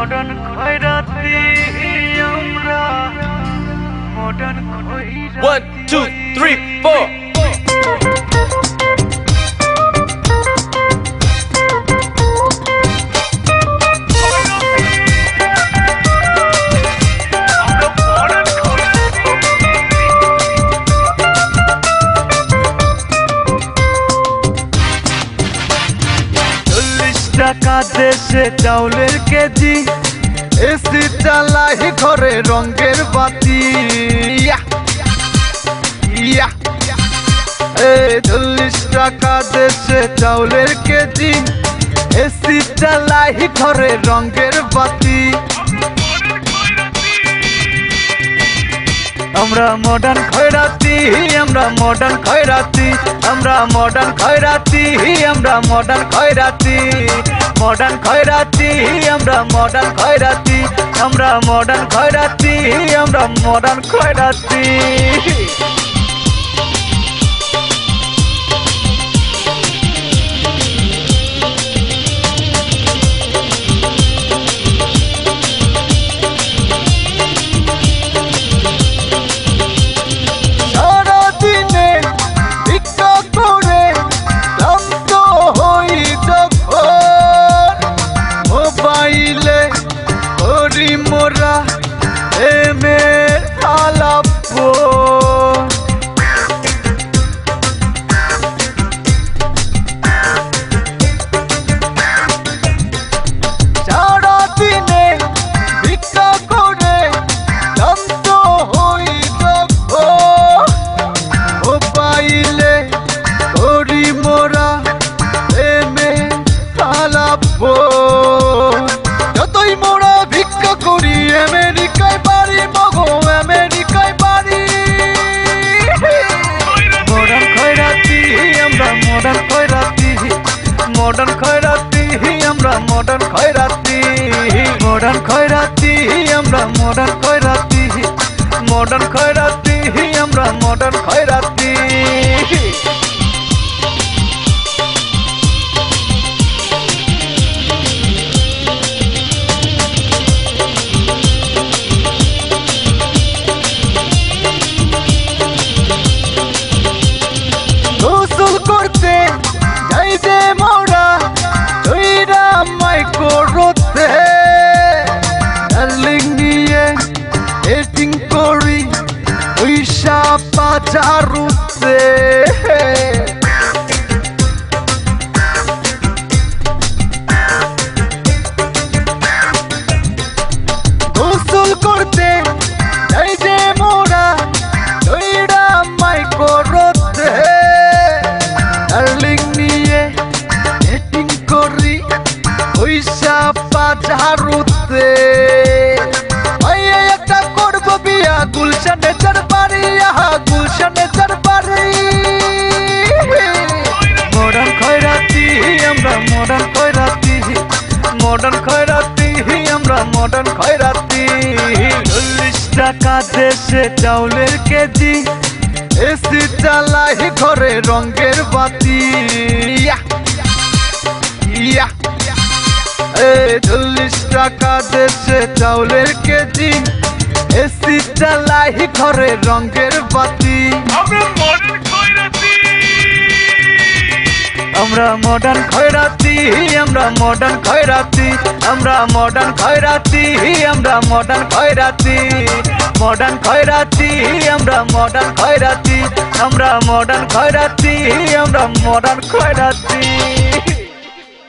Modern খয়রাতি আমরা modern খয়রাতি 1 2 3 4 টাকা দেশে চাউলের কেজি, এসি চালাই ঘরে রঙের বাতি। 40 টাকা দেশে চাউলের কেজি, এসি চালাই ঘরে রঙের বাতি। আমরা মডার্ন খয়রাতি, আমরা মডার্ন খয়রাতি, আমরা মডার্ন খয়রাতি, আমরা মডার্ন খয়রাতি, মডার্ন খয়রাতি, আমরা মডার্ন খয়রাতি, আমরা মডার্ন খয়রাতি, আমরা মডার্ন খয়রাতি। মোরা এমের আলাপ সারা দিনে ভিক্ষা করে ক্লান্ত হই ও পাইলে করি মোরা এমের আলাপ। যতই মোরা ভিক্ষা করি আমেরিকায় বাড়ি, মগো আমেরিকায় বাড়ি। মডার্ন খয়রাতি আমরা মডার্ন খয়রাতি, মডার্ন খয়রাতি আমরা মডার্ন খয়রাতি, মডার্ন খয়রাতি আমরা মডার্ন খয়রাতি, মডার্ন খয়রাতি আমরা মডার্ন খয়রাতি। পাচারুতে গোসল করতে যাই যে মোরা দইরা মাইকোরতে, ডার্লিং নিয়ে ডেটিং করি পয়সা পাচারুতে। একটা করবো বিয়া গুলশানে চার বাড়ি, গুলশানে চার বাড়ি। মডার্ন খয়রাতি আমরা মডার্ন খয়রাতি, মডার্ন খয়রাতি আমরা মডার্ন খয়রাতি। 40 টাকা দেশে চাউলের কেজি, এসি চালাই ঘরে রঙের বাতি। 40 টাকা দেশে চাউলের কেজি, এসি চালাই ঘরে রঙের বাতি। আমরা মডার্ন খয়রাতি, আমরা মডার্ন খয়রাতি, আমরা মডার্ন খয়রাতি, আমরা মডার্ন খয়রাতি, মডার্ন খয়রাতি, আমরা মডার্ন খয়রাতি, আমরা মডার্ন খয়রাতি, আমরা মডার্ন খয়রাতি।